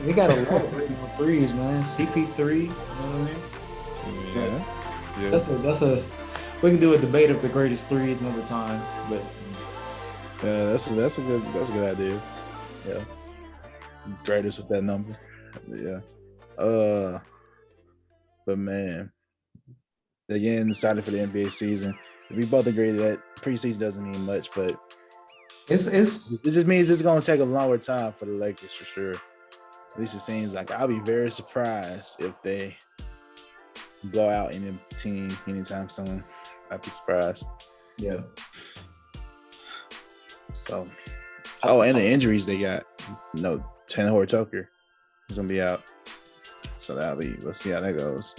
S2: we got a lot of threes, man. CP3, you know what I mean?
S3: Yeah.
S2: That's a we can do a debate of the greatest threes another time, but
S3: yeah, that's a good idea. Yeah, greatest with that number. Yeah. But man, again, excited for the NBA season. We both agree that preseason doesn't mean much, but
S2: It's
S3: It just means it's gonna take a longer time for the Lakers for sure. At least it seems like I'll be very surprised if they blow out any team anytime soon. I'd be surprised.
S2: yeah.
S3: So, and the injuries they got. Tanner Tucker is gonna be out. So we'll see how that goes.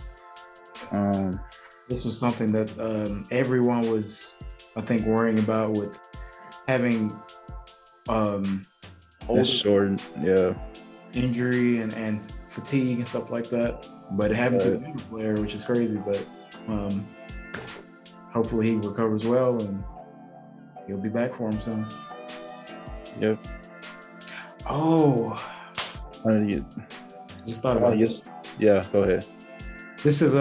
S2: This was something that everyone was, I think, worrying about with having
S3: short, yeah,
S2: injury and fatigue and stuff like that. But it happened to the younger player, which is crazy. But hopefully he recovers well and he'll be back for him soon.
S3: Yep.
S2: Oh, just thought about this.
S3: Yeah, go ahead.
S2: This is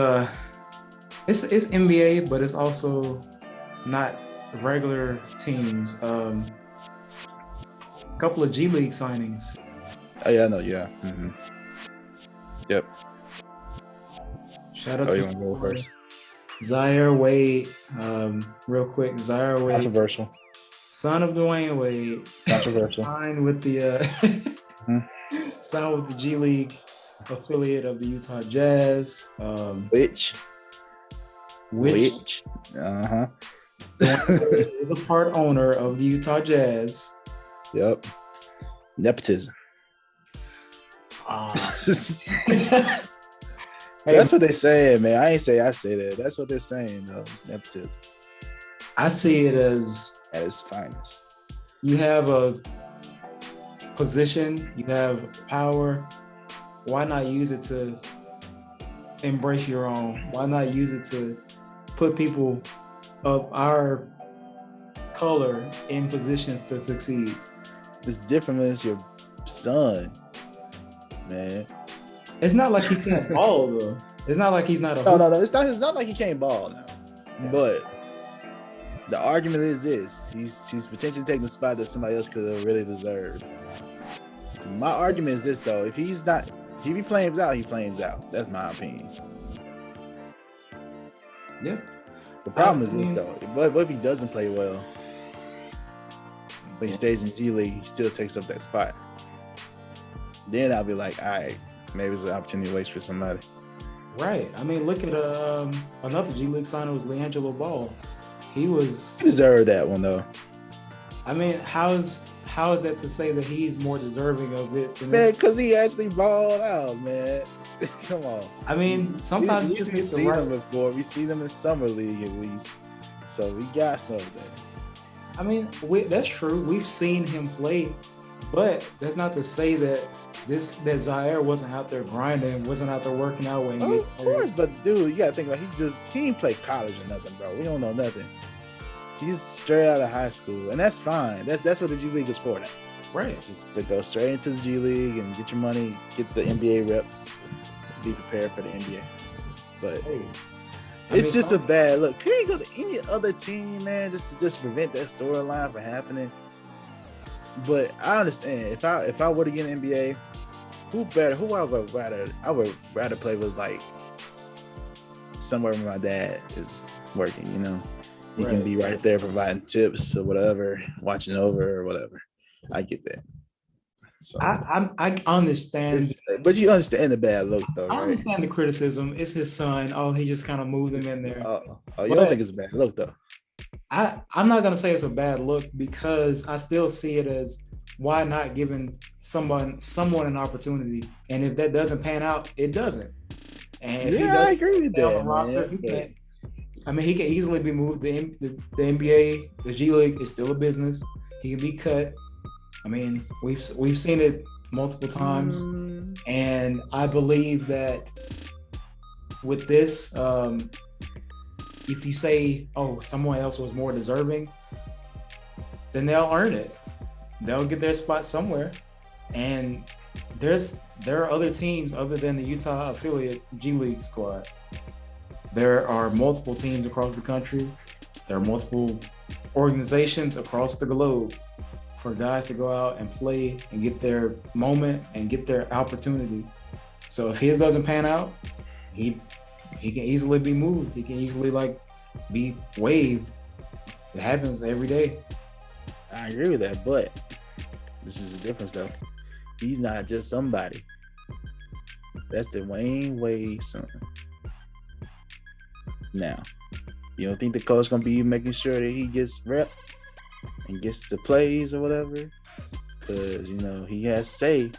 S2: it's NBA, but it's also not regular teams. A couple of G League signings.
S3: Oh yeah, I know. Yeah. Mm-hmm. Yep.
S2: Shout out to
S3: you want to go first?
S2: Zaire Wade. Real quick, Zaire Wade,
S3: Controversial.
S2: son of Dwayne Wade,
S3: Controversial.
S2: signed with the signed with the G League affiliate of the Utah Jazz.
S3: Which?
S2: Dwayne Wade is a part owner of the Utah Jazz.
S3: Yep. Nepotism. That's what they're saying, man. I say that. That's what they're saying, though. It's nepotism.
S2: I see it as
S3: at its finest.
S2: You have a position, you have power. Why not use it to embrace your own? Why not use it to put people of our color in positions to succeed?
S3: It's different when it's your son, man.
S2: It's not like he can't ball though. It's not like he's not a
S3: no. It's not like he can't ball now. Yeah. But the argument is this: he's potentially taking the spot that somebody else could have really deserved. My argument is this though: if he flames out, he flames out. That's my opinion.
S2: Yeah.
S3: The problem is this though: what if he doesn't play well? But he stays in G League, he still takes up that spot. Then I'll be like, all right, maybe it's an opportunity waste for somebody.
S2: Right. I mean, look at another G League signer was LiAngelo Ball. He
S3: deserved that one though.
S2: I mean, how is that to say that he's more deserving of it than
S3: man? Because he actually balled out, man. Come on.
S2: I mean, sometimes
S3: we see them before. We see them in summer league at least, so we got something.
S2: I mean, that's true. We've seen him play, but that's not to say that that Zaire wasn't out there grinding, wasn't out there working out when he
S3: Of course, but dude, you gotta think about he ain't played college or nothing, bro. We don't know nothing. He's straight out of high school, and that's fine. That's what the G League is for now.
S2: Right.
S3: To go straight into the G League and get your money, get the NBA reps, be prepared for the NBA. But it's just a bad look. Could you go to any other team, man, just to prevent that storyline from happening? But I understand if I were to get an NBA, who I would rather play with, like somewhere where my dad is working, you know. He can be right there providing tips or whatever, watching over or whatever. I get that. So
S2: I understand,
S3: but you understand the bad look, though.
S2: I understand the criticism. It's his son. Oh, he just kind of moved him in there.
S3: You don't think it's a bad look, though?
S2: I'm not gonna say it's a bad look because I still see it as why not giving someone an opportunity, and if that doesn't pan out, it doesn't. And if
S3: I agree with that.
S2: Roster, he can easily be moved. The NBA, the G League is still a business. He can be cut. I mean, we've seen it multiple times, and I believe that with this, if you say, "Oh, someone else was more deserving," then they'll earn it. They'll get their spot somewhere, and there are other teams other than the Utah affiliate G League squad. There are multiple teams across the country. There are multiple organizations across the globe for guys to go out and play and get their moment and get their opportunity. So if his doesn't pan out, he can easily be moved. He can easily be waived. It happens every day.
S3: I agree with that, but this is the difference though. He's not just somebody. That's the Dwayne Wade's son. Now, you don't think the coach gonna be making sure that he gets rep and gets the plays or whatever? Because he has say.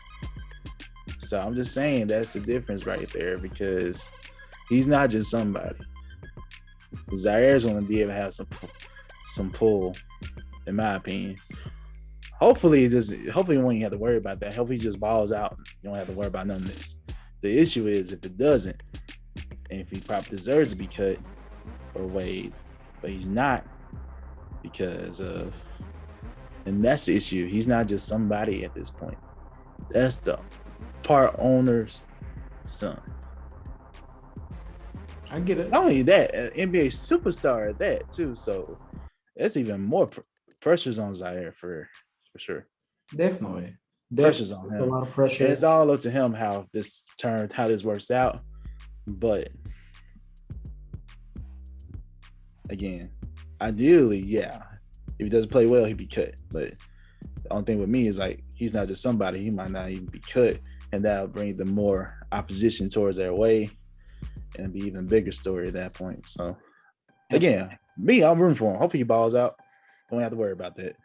S3: So I'm just saying that's the difference right there, because he's not just somebody. Zaire's gonna be able to have some pull, in my opinion. Hopefully you won't even have to worry about that. Hopefully he just balls out. You don't have to worry about none of this. The issue is if it doesn't, and if he probably deserves to be cut or Wade, but he's not because of, and that's the issue. He's not just somebody at this point. That's the part owner's son.
S2: I get it.
S3: Not only that, an NBA superstar at that too. So that's even more pressures on Zaire for sure.
S2: Definitely.
S3: Pressure's on him.
S2: A lot of pressure.
S3: And it's all up to him how this works out. But again, ideally, yeah. If he doesn't play well, he'd be cut. But the only thing with me is like he's not just somebody, he might not even be cut. And that'll bring the more opposition towards their way and be even bigger story at that point. So again, I'm rooting for him. Hopefully he balls out. Don't have to worry about that.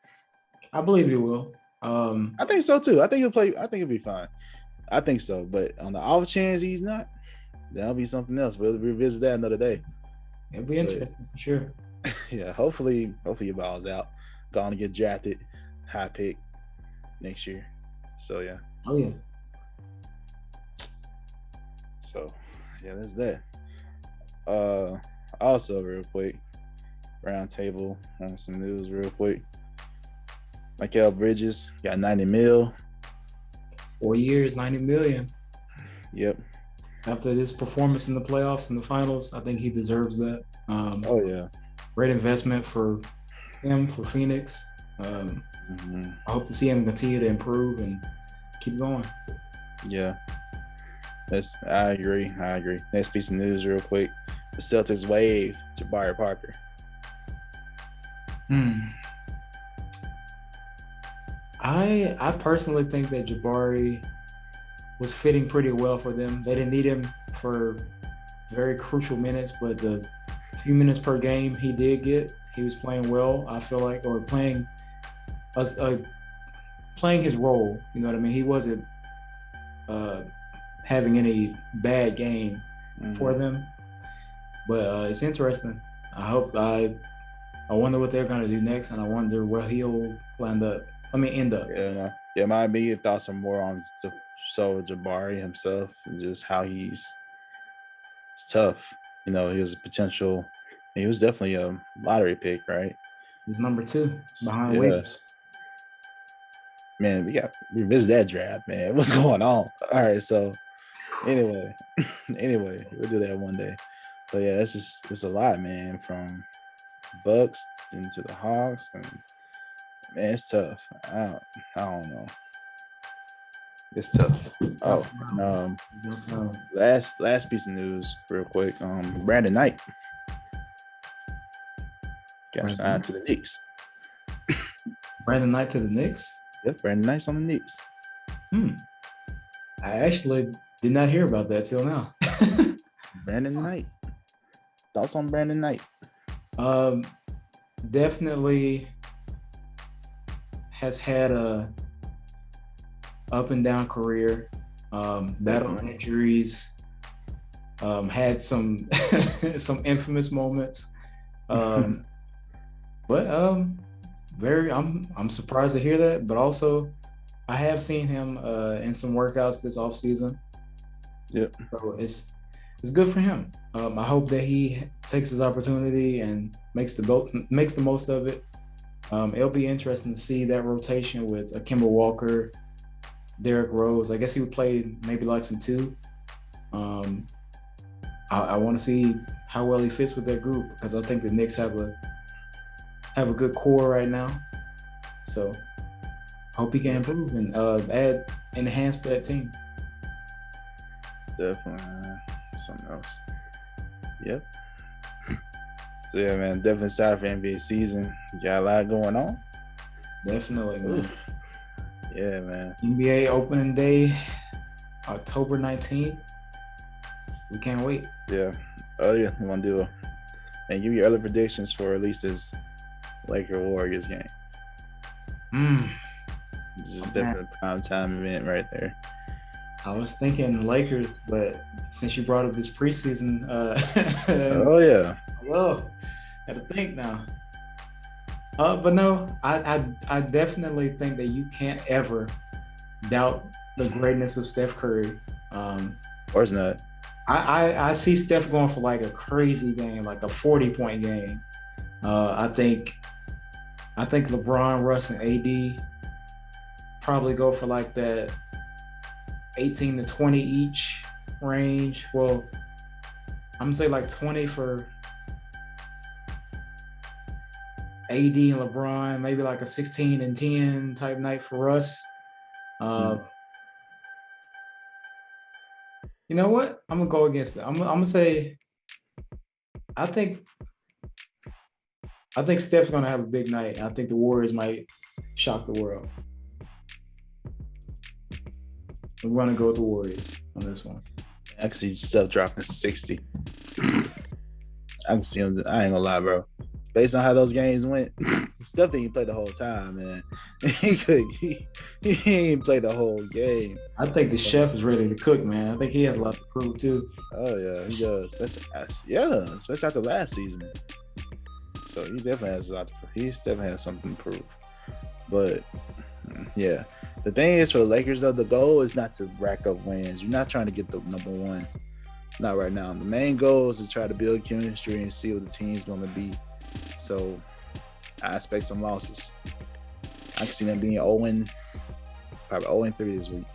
S2: I believe he will.
S3: I think so too. I think he'll play. I think he'll be fine. I think so. But on the off chance he's not, that'll be something else. We'll revisit that another day.
S2: It'll be interesting for sure.
S3: Yeah, hopefully he balls out. Going to get drafted, high pick next year. So yeah.
S2: Oh yeah.
S3: So yeah, that's that. Also real quick, round table on some news real quick. Mikal Bridges got $90 million.
S2: 4 years, $90 million.
S3: Yep.
S2: After this performance in the playoffs and the finals, I think he deserves that.
S3: Oh yeah.
S2: Great investment for him, for Phoenix. I hope to see him continue to improve and keep going.
S3: Yeah. I agree. Next piece of news real quick. The Celtics waive Jabari Parker.
S2: I personally think that Jabari was fitting pretty well for them. They didn't need him for very crucial minutes, but the few minutes per game he did get, he was playing well, I feel like, or playing his role. You know what I mean? He wasn't having any bad game for them. But it's interesting. I wonder what they're gonna do next, and I wonder where he'll end up.
S3: Yeah, my immediate thoughts are more on Jabari himself and just how it's tough. He was a potential. He was definitely a lottery pick, right?
S2: He was number 2 behind Williams.
S3: Man, we got to revisit that draft, man. What's going on? All right, so anyway, we'll do that one day. But yeah, it's a lot, man. From Bucks into the Hawks, and man, it's tough. I don't know. It's tough. Last piece of news, real quick. Brandon Knight got signed to the Knicks.
S2: Brandon Knight to the Knicks?
S3: Yep, Brandon Knight's on the Knicks.
S2: I actually did not hear about that till now.
S3: Brandon Knight. Thoughts on Brandon Knight?
S2: Definitely has had a up and down career, battled injuries, had some some infamous moments, but I'm surprised to hear that. But also, I have seen him in some workouts this off season.
S3: Yep.
S2: So it's good for him. I hope that he takes his opportunity and makes the most of it. It'll be interesting to see that rotation with Kemba Walker, Derrick Rose. I guess he would play maybe like some 2. I want to see how well he fits with that group, because I think the Knicks have a good core right now. So I hope he can improve and enhance that team.
S3: Definitely, something else. Yep. So yeah, man, definitely excited for NBA season. Got a lot going on.
S2: Definitely, man.
S3: Oof. Yeah, man.
S2: NBA opening day, October 19th. We can't wait.
S3: Yeah. Oh yeah, you want to do and give your early predictions for at least this Laker Warriors game. This is definitely a prime time event right there.
S2: I was thinking Lakers, but since you brought up this preseason,
S3: Oh yeah.
S2: gotta think now. But no, I definitely think that you can't ever doubt the greatness of Steph Curry.
S3: Of course not.
S2: I see Steph going for like a crazy game, like a 40-point game. I think LeBron, Russ, and AD probably go for like that 18 to 20 each range. Well, I'm gonna say like 20 for AD and LeBron, maybe like a 16 and 10 type night for Russ. You know what? I'm gonna go against it. I'm gonna say I think Steph's gonna have a big night. I think the Warriors might shock the world. We're gonna go with the Warriors on this one.
S3: I can see Steph dropping 60. I can see him. I ain't gonna lie, bro. Based on how those games went, Steph didn't play the whole time, man. He didn't play the whole game.
S2: I think the chef is ready to cook, man. I think he has a lot to prove too.
S3: Oh yeah, he does. Especially after last season. So he definitely has a lot to prove. He definitely has something to prove. But yeah, the thing is for the Lakers though, the goal is not to rack up wins. You're not trying to get the number one. Not right now. The main goal is to try to build chemistry and see what the team's going to be. So I expect some losses. I can see them being probably 0-3 this week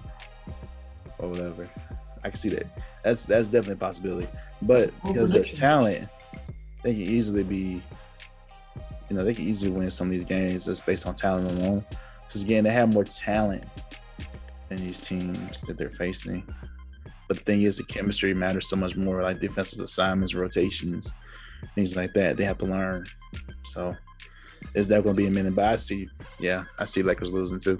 S3: or whatever. I can see that. That's definitely a possibility. But because of their talent, they can easily be, they can easily win some of these games just based on talent alone. Because again, they have more talent than these teams that they're facing. But the thing is, the chemistry matters so much more, like defensive assignments, rotations, things like that. They have to learn. So is that going to be a minute? But I see Lakers losing too.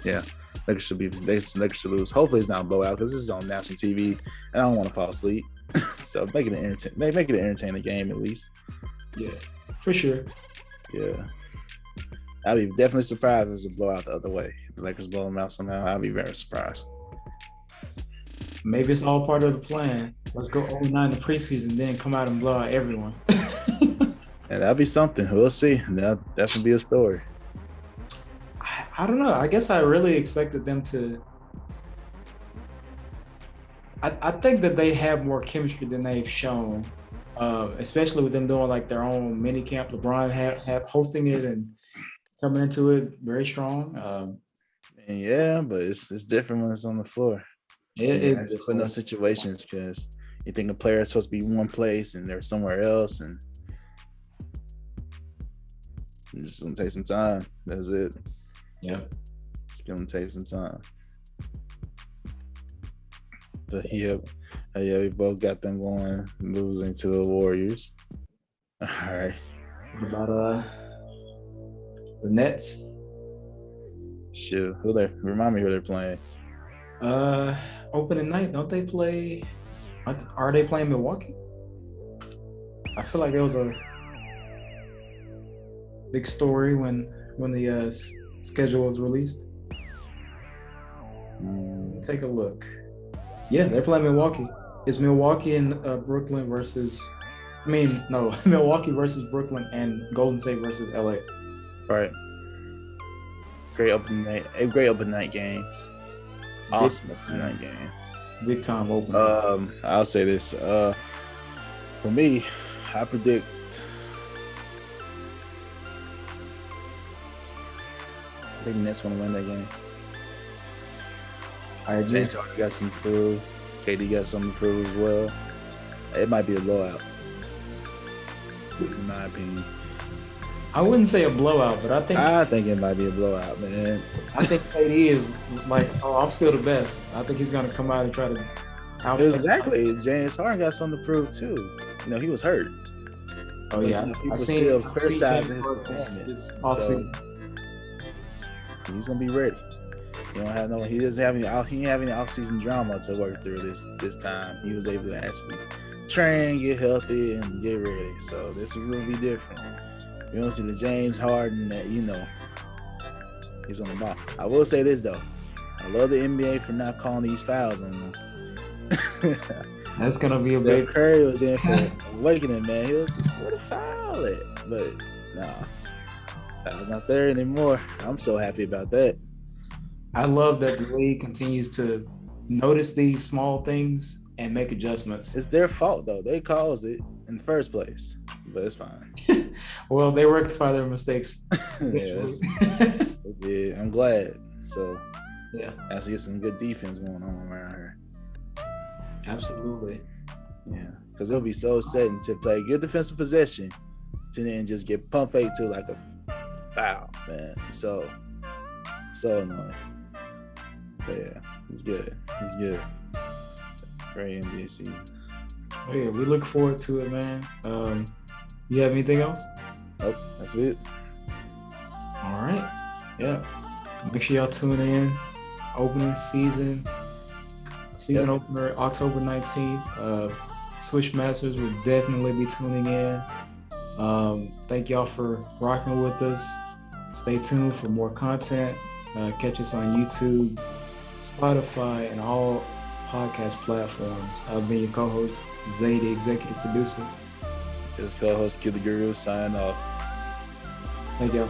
S3: Yeah, Lakers should lose. Hopefully it's not a blowout because this is on national TV and I don't want to fall asleep. So make it an entertaining game at least.
S2: Yeah, for sure.
S3: Yeah, I'd be definitely surprised if it was a blowout the other way. If the Lakers blow them out somehow, I'd be very surprised.
S2: Maybe it's all part of the plan. Let's go 0-9 the preseason, then come out and blow out everyone.
S3: And that'll be something. We'll see. That'll definitely be a story.
S2: I don't know. I guess I really expected them to. I think that they have more chemistry than they've shown, especially with them doing like their own mini camp. LeBron have hosting it and coming into it very strong.
S3: Yeah, but it's different when it's on the floor.
S2: It is
S3: just in those situations because you think a player is supposed to be one place and they're somewhere else, and it's just gonna take some time. That's it.
S2: Yeah,
S3: it's gonna take some time. But yeah, we both got them going, losing to the Warriors. All right.
S2: What about the Nets?
S3: Shoot, remind me who they're playing.
S2: Opening night, don't they play? Are they playing Milwaukee? I feel like there was a big story when the schedule was released. Take a look. Yeah, they're playing Milwaukee. It's Milwaukee and Brooklyn Milwaukee versus Brooklyn and Golden State versus LA.
S3: Right. Great opening night games. Awesome opening night games.
S2: Big time opening.
S3: I'll say this. For me, I predict the Nets gonna win that game. James Harden got some to prove. KD got something to prove as well. It might be a blowout, in my opinion.
S2: I wouldn't say a blowout, but I think
S3: it might be a blowout, man.
S2: I think KD is like, I'm still the best. I think he's gonna come out and try to
S3: exactly. James Harden got something to prove too. He was hurt.
S2: Oh yeah,
S3: People still criticizing his performance. So he's gonna be ready. He doesn't have any off-season drama to work through this time. He was able to actually train, get healthy, and get ready. So this is gonna be different. You don't see the James Harden that he's on the ball. I will say this though, I love the NBA for not calling these fouls on them.
S2: That's gonna be a big.
S3: Curry was in for awakening, man. He was where the foul at, but nah, foul's not there anymore. I'm so happy about that.
S2: I love that the league continues to notice these small things and make adjustments.
S3: It's their fault though; they caused it in the first place, but it's fine.
S2: Well, they rectify their mistakes.
S3: Yeah, I'm glad. So
S2: yeah,
S3: has to get some good defense going on around here.
S2: Absolutely.
S3: Yeah, because it'll be so setting to play good defensive possession to then just get pump fake to like a foul, man. So annoying. But yeah, it's good. It's good. Great NBA season.
S2: Oh yeah, we look forward to it, man. You have anything else?
S3: Nope, that's it.
S2: All right. Yeah. Make sure y'all tune in. Opening season opener, October 19th. Switch Masters will definitely be tuning in. Thank y'all for rocking with us. Stay tuned for more content. Catch us on YouTube, Spotify, and all podcast platforms. I've been your co-host, Zay, the executive producer.
S3: This co-host, Kid the Guru, signing off.
S2: Thank y'all.